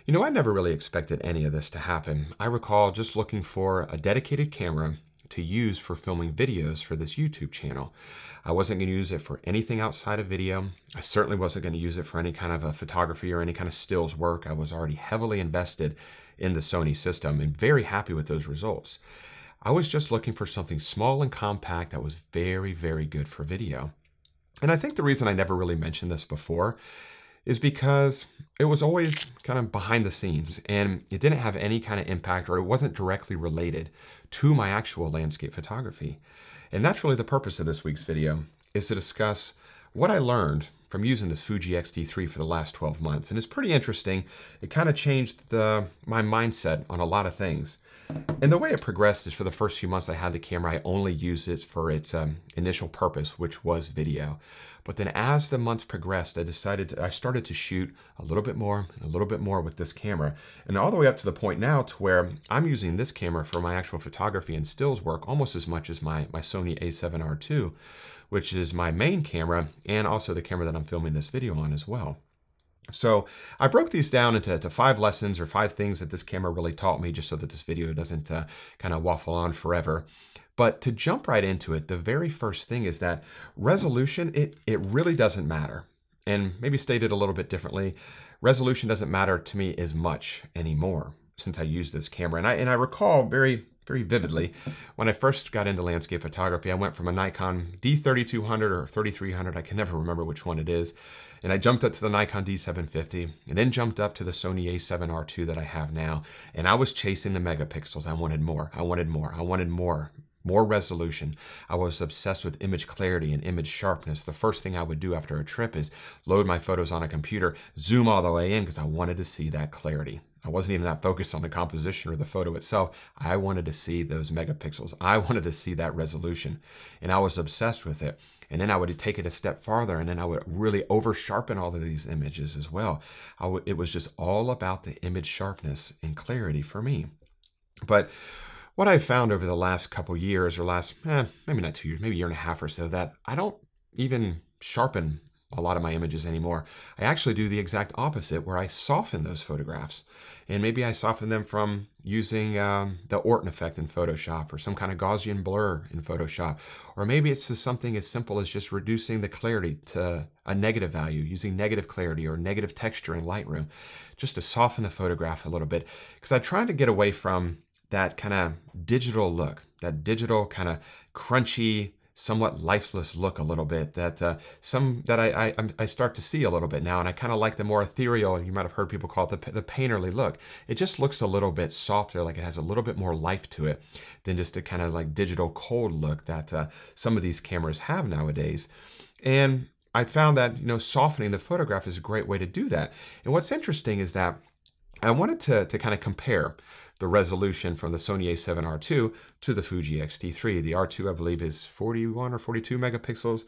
You know, I never really expected any of this to happen. I recall just looking for a dedicated camera to use for filming videos for this YouTube channel. I wasn't going to use it for anything outside of video. I certainly wasn't going to use it for any kind of a photography or any kind of stills work. I was already heavily invested in the Sony system and very happy with those results. I was just looking for something small and compact that was very, very good for video. And I think the reason I never really mentioned this before is because it was always kind of behind the scenes and it didn't have any kind of impact, or it wasn't directly related to my actual landscape photography. And that's really the purpose of this week's video, is to discuss what I learned from using this Fuji X-T3 for the last 12 months. And it's pretty interesting. It kind of changed my mindset on a lot of things. And the way it progressed is, for the first few months I had the camera, I only used it for its initial purpose, which was video. But then as the months progressed, I started to shoot a little bit more and a little bit more with this camera. And all the way up to the point now to where I'm using this camera for my actual photography and stills work almost as much as my Sony a7R II, which is my main camera and also the camera that I'm filming this video on as well. So I broke these down into 5 lessons, or 5 things that this camera really taught me, just so that this video doesn't kind of waffle on forever. But to jump right into it, the very first thing is that resolution, it really doesn't matter. And maybe stated a little bit differently, resolution doesn't matter to me as much anymore since I use this camera. And I recall very vividly when I first got into landscape photography, I went from a Nikon D3200 or 3300, I can never remember which one it is, and I jumped up to the Nikon D750 and then jumped up to the Sony a7R II that I have now. And I was chasing the megapixels. I wanted more, I wanted more, I wanted more resolution. I was obsessed with image clarity and image sharpness. The first thing I would do after a trip is load my photos on a computer, zoom all the way in, because I wanted to see that clarity. I wasn't even that focused on the composition or the photo itself. I wanted to see those megapixels. I wanted to see that resolution, and I was obsessed with it. And then I would take it a step farther, and then I would really over sharpen all of these images as well. It was just all about the image sharpness and clarity for me. But what I've found over the last couple years, or maybe not 2 years, maybe a year and a half or so, that I don't even sharpen a lot of my images anymore. I actually do the exact opposite, where I soften those photographs. And maybe I soften them from using the Orton effect in Photoshop, or some kind of Gaussian blur in Photoshop. Or maybe it's just something as simple as just reducing the clarity to a negative value, using negative clarity or negative texture in Lightroom, just to soften the photograph a little bit. Because I'm trying to get away from that kind of digital look, that digital kind of crunchy, somewhat lifeless look a little bit that I start to see a little bit now. And I kind of like the more ethereal, you might have heard people call it the painterly look. It just looks a little bit softer, like it has a little bit more life to it than just a kind of like digital cold look that some of these cameras have nowadays. And I found that, you know, softening the photograph is a great way to do that. And what's interesting is that I wanted to kind of compare the resolution from the Sony a7R II to the Fuji X-T3. The R2, I believe, is 41 or 42 megapixels,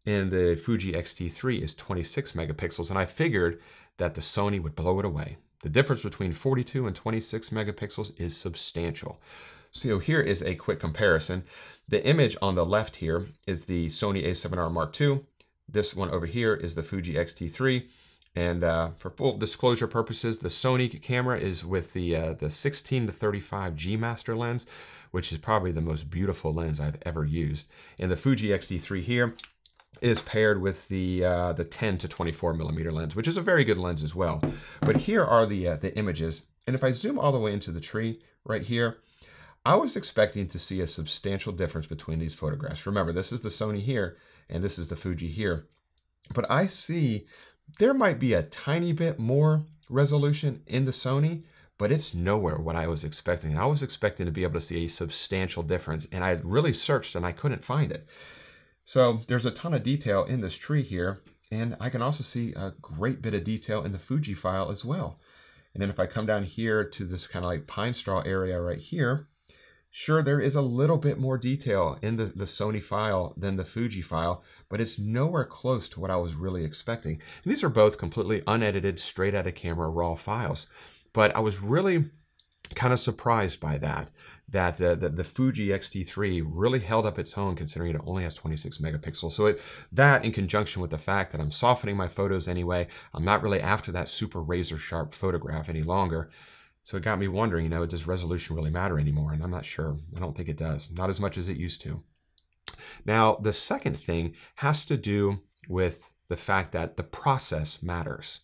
and the Fuji X-T3 is 26 megapixels. And I figured that the Sony would blow it away. The difference between 42 and 26 megapixels is substantial. So here is a quick comparison. The image on the left here is the Sony a7R Mark II. This one over here is the Fuji X-T3. And for full disclosure purposes, the Sony camera is with the 16 to 35 G Master lens, which is probably the most beautiful lens I've ever used. And the Fuji X-T3 here is paired with the 10 to 24 millimeter lens, which is a very good lens as well. But here are the images. And if I zoom all the way into the tree right here, I was expecting to see a substantial difference between these photographs. Remember, this is the Sony here, and this is the Fuji here. But I see there might be a tiny bit more resolution in the Sony, but it's nowhere what I was expecting. I was expecting to be able to see a substantial difference, and I really searched and I couldn't find it. So there's a ton of detail in this tree here, and I can also see a great bit of detail in the Fuji file as well. And then if I come down here to this kind of like pine straw area right here, sure, there is a little bit more detail in the Sony file than the Fuji file, but it's nowhere close to what I was really expecting. And these are both completely unedited, straight out of camera raw files. But I was really kind of surprised by that that the Fuji X-T3 really held up its own, considering it only has 26 megapixels. So that in conjunction with the fact that I'm softening my photos anyway, I'm not really after that super razor sharp photograph any longer. So it got me wondering, you know, does resolution really matter anymore? And I'm not sure. I don't think it does. Not as much as it used to. Now, the second thing has to do with the fact that the process matters.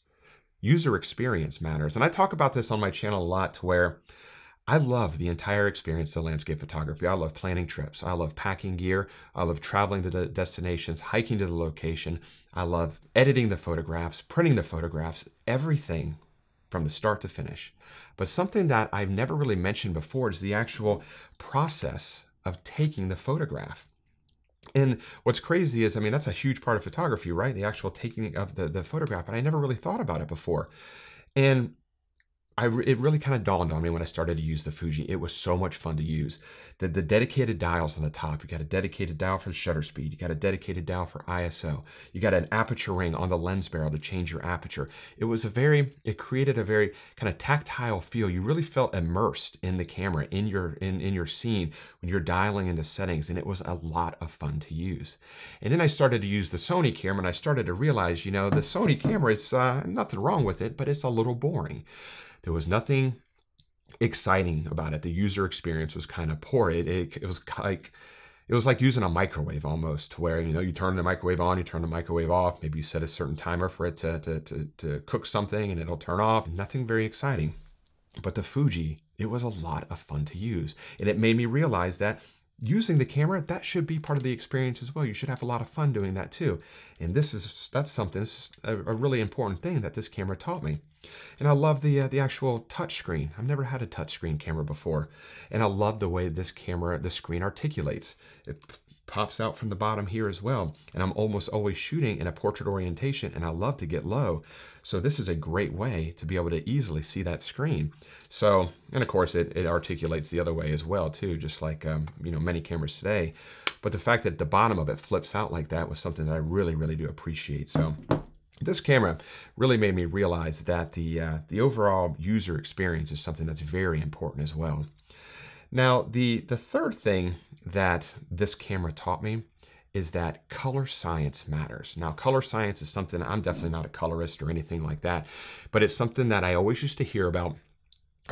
User experience matters. And I talk about this on my channel a lot, to where I love the entire experience of landscape photography. I love planning trips. I love packing gear. I love traveling to the destinations, hiking to the location. I love editing the photographs, printing the photographs, everything from the start to finish. But something that I've never really mentioned before is the actual process of taking the photograph. And what's crazy is, I mean, that's a huge part of photography, right? The actual taking of the photograph, but I never really thought about it before. And it really kind of dawned on me when I started to use the Fuji. It was so much fun to use. The dedicated dials on the top. You got a dedicated dial for the shutter speed. You got a dedicated dial for ISO. You got an aperture ring on the lens barrel to change your aperture. It created a very kind of tactile feel. You really felt immersed in the camera, in your scene when you're dialing into settings, and it was a lot of fun to use. And then I started to use the Sony camera, and I started to realize, you know, the Sony camera is nothing wrong with it, but it's a little boring. There was nothing exciting about it. The user experience was kind of poor. It was like using a microwave almost, to where, you know, you turn the microwave on, you turn the microwave off. Maybe you set a certain timer for it to cook something and it'll turn off. Nothing very exciting. But the Fuji, it was a lot of fun to use. And it made me realize that using the camera, that should be part of the experience as well. You should have a lot of fun doing that too. And this is a really important thing that this camera taught me. And I love the actual touch screen. I've never had a touch screen camera before. And I love the way this screen articulates. It pops out from the bottom here as well. And I'm almost always shooting in a portrait orientation, and I love to get low. So this is a great way to be able to easily see that screen. So, and of course it articulates the other way as well too, just like you know, many cameras today. But the fact that the bottom of it flips out like that was something that I really, really do appreciate. So this camera really made me realize that the overall user experience is something that's very important as well. Now, the third thing that this camera taught me is that color science matters. Now, color science is something, I'm definitely not a colorist or anything like that, but it's something that I always used to hear about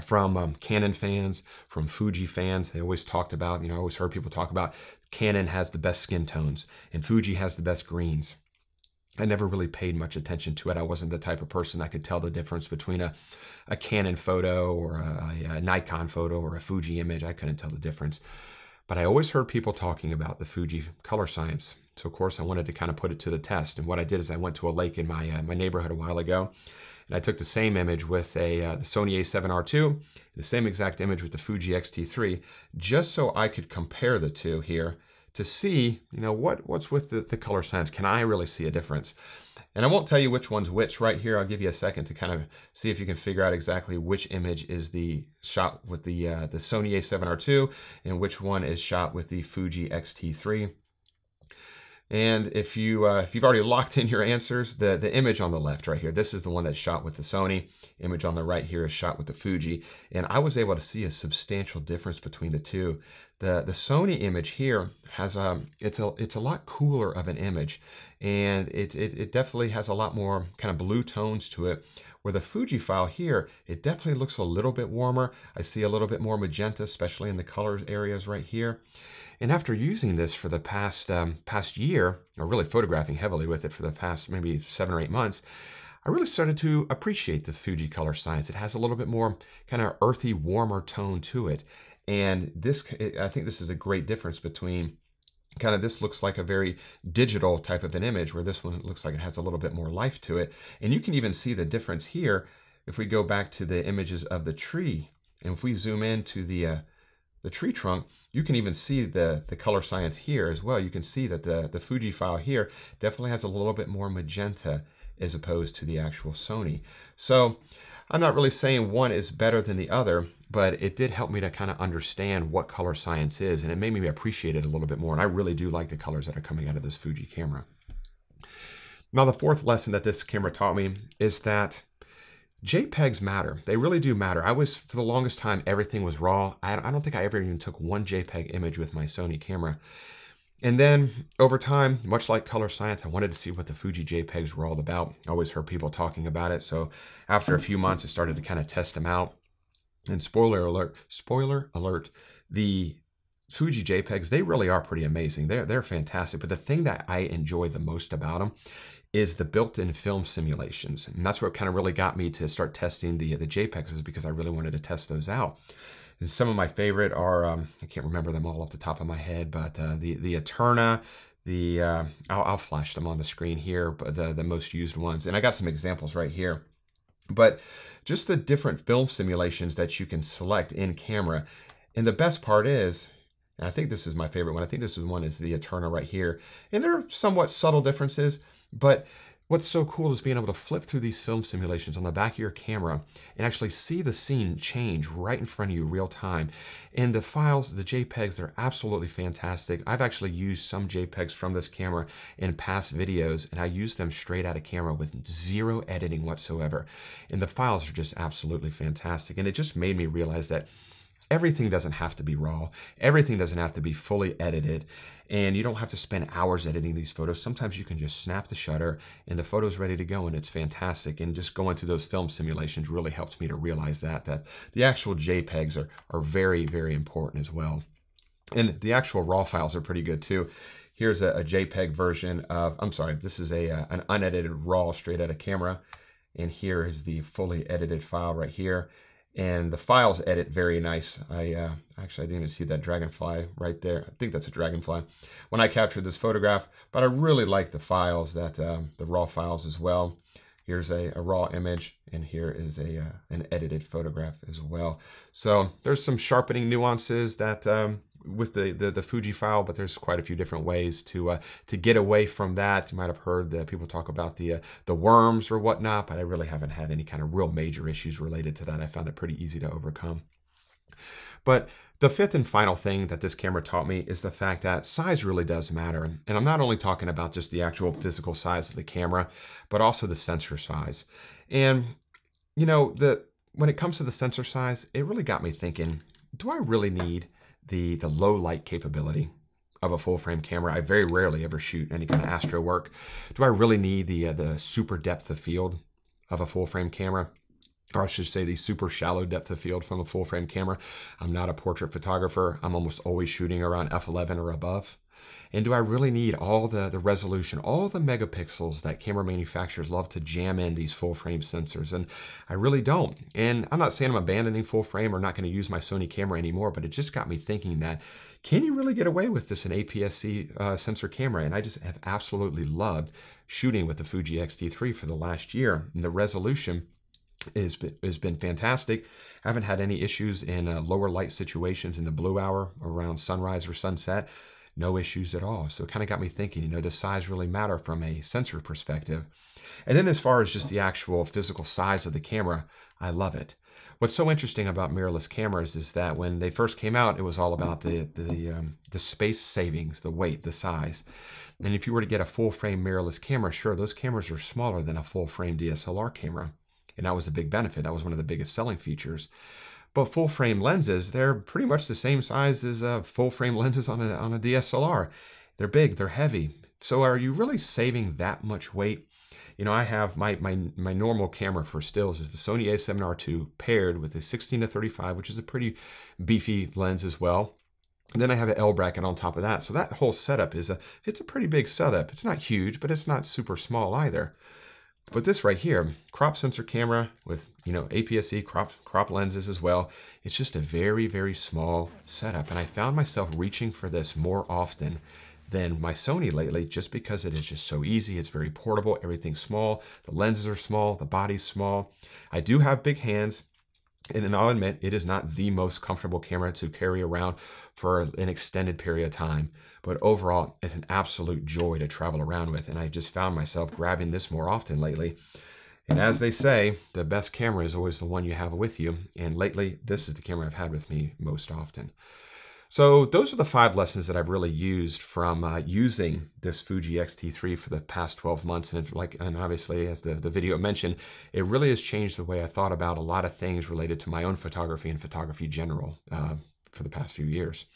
from Canon fans, from Fuji fans. They always talked about, you know, I always heard people talk about Canon has the best skin tones and Fuji has the best greens. I never really paid much attention to it. I wasn't the type of person that could tell the difference between a Canon photo or a Nikon photo or a Fuji image. I couldn't tell the difference. But I always heard people talking about the Fuji Colorscience. So of course I wanted to kind of put it to the test. And what I did is I went to a lake in my neighborhood a while ago, and I took the same image with the Sony A7R II, the same exact image with the Fuji X-T3, just so I could compare the two here to see, you know, what's with the color science. Can I really see a difference? And I won't tell you which one's which right here. I'll give you a second to kind of see if you can figure out exactly which image is the shot with the Sony A7R II and which one is shot with the Fuji X-T3. And if you've already locked in your answers, the image on the left right here, this is the one that's shot with the Sony. Image on the right here is shot with the Fuji. And I was able to see a substantial difference between the two. The Sony image here has it's a lot cooler of an image, and it definitely has a lot more kind of blue tones to it. Where the Fuji file here, it definitely looks a little bit warmer. I see a little bit more magenta, especially in the color areas right here. And after using this for the past year, or really photographing heavily with it for the past maybe 7 or 8 months, I really started to appreciate the Fuji Colorscience. It has a little bit more kind of earthy, warmer tone to it. And I think this is a great difference between kind of, this looks like a very digital type of an image, where this one looks like it has a little bit more life to it. And you can even see the difference here if we go back to the images of the tree. And if we zoom into the tree trunk, you can even see the color science here as well. You can see that the Fuji file here definitely has a little bit more magenta as opposed to the actual Sony. So I'm not really saying one is better than the other, but it did help me to kind of understand what color science is, and it made me appreciate it a little bit more. And I really do like the colors that are coming out of this Fuji camera. Now, the fourth lesson that this camera taught me is that JPEGs matter. They really do matter. For the longest time, everything was raw. I don't think I ever even took one JPEG image with my Sony camera. And then over time, much like Colorscience, I wanted to see what the Fuji JPEGs were all about. I always heard people talking about it. So after a few months, I started to kind of test them out. And spoiler alert, the Fuji JPEGs, they really are pretty amazing. They're fantastic. But the thing that I enjoy the most about them is the built-in film simulations. And that's what kind of really got me to start testing the JPEGs, is because I really wanted to test those out. And some of my favorite are, I can't remember them all off the top of my head, but the Eterna, I'll flash them on the screen here, but the most used ones. And I got some examples right here. But just the different film simulations that you can select in camera. And the best part is, and I think this is my favorite one, I think this one is the Eterna right here. And there are somewhat subtle differences, but what's so cool is being able to flip through these film simulations on the back of your camera and actually see the scene change right in front of you real time. And the files, the JPEGs, they're absolutely fantastic. I've actually used some JPEGs from this camera in past videos, and I use them straight out of camera with zero editing whatsoever. And the files are just absolutely fantastic. And it just made me realize that everything doesn't have to be raw. Everything doesn't have to be fully edited. And you don't have to spend hours editing these photos. Sometimes you can just snap the shutter and the photo's ready to go, and it's fantastic. And just going through those film simulations really helps me to realize that the actual JPEGs are very, very important as well. And the actual raw files are pretty good too. Here's a JPEG version of, I'm sorry, this is an unedited raw straight out of camera. And here is the fully edited file right here. And the files edit very nice. Actually, I didn't even see that dragonfly right there. I think that's a dragonfly when I captured this photograph, but I really like the files, the raw files as well. Here's a raw image, and here is an edited photograph as well. So there's some sharpening nuances that with the Fuji file, but there's quite a few different ways to get away from that. You might have heard that people talk about the worms or whatnot, but I really haven't had any kind of real major issues related to that. I found it pretty easy to overcome. But the fifth and final thing that this camera taught me is the fact that size really does matter. And I'm not only talking about just the actual physical size of the camera, but also the sensor size. And, you know, when it comes to the sensor size, it really got me thinking, do I really need the low light capability of a full frame camera? I very rarely ever shoot any kind of astro work. Do I really need the super depth of field of a full frame camera? Or I should say the super shallow depth of field from a full frame camera. I'm not a portrait photographer. I'm almost always shooting around f11 or above. And do I really need all the resolution, all the megapixels that camera manufacturers love to jam in these full frame sensors? And I really don't. And I'm not saying I'm abandoning full frame or not going to use my Sony camera anymore, but it just got me thinking that, can you really get away with this in APS-C sensor camera? And I just have absolutely loved shooting with the Fuji X-T3 for the last year. And the resolution has been fantastic. I haven't had any issues in lower light situations in the blue hour around sunrise or sunset. No issues at all. So it kind of got me thinking, you know, does size really matter from a sensor perspective? And then as far as just the actual physical size of the camera, I love it. What's so interesting about mirrorless cameras is that when they first came out, it was all about the space savings, the weight, the size. And if you were to get a full frame mirrorless camera, sure, those cameras are smaller than a full frame DSLR camera. And that was a big benefit. That was one of the biggest selling features. But full frame lenses, they're pretty much the same size as full frame lenses on a DSLR. They're big, they're heavy. So are you really saving that much weight? You know, I have my normal camera for stills is the Sony a7R II paired with a 16-35, which is a pretty beefy lens as well. And then I have an L bracket on top of that. So that whole setup it's a pretty big setup. It's not huge, but it's not super small either. But this right here, crop sensor camera with, you know, APS-C crop lenses as well. It's just a very, very small setup. And I found myself reaching for this more often than my Sony lately, just because it is just so easy. It's very portable, everything's small. The lenses are small, the body's small. I do have big hands, and I'll admit it is not the most comfortable camera to carry around for an extended period of time. But overall, it's an absolute joy to travel around with. And I just found myself grabbing this more often lately. And as they say, the best camera is always the one you have with you. And lately, this is the camera I've had with me most often. So those are the 5 lessons that I've really used from using this Fuji X-T3 for the past 12 months. And obviously, as the video mentioned, it really has changed the way I thought about a lot of things related to my own photography and photography general for the past few years.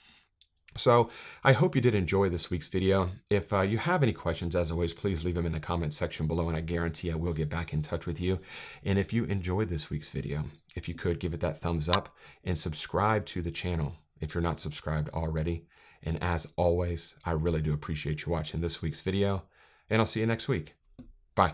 So I hope you did enjoy this week's video. If you have any questions, as always, please leave them in the comment section below, and I guarantee I will get back in touch with you. And if you enjoyed this week's video, if you could give it that thumbs up and subscribe to the channel if you're not subscribed already. And as always, I really do appreciate you watching this week's video, and I'll see you next week. Bye.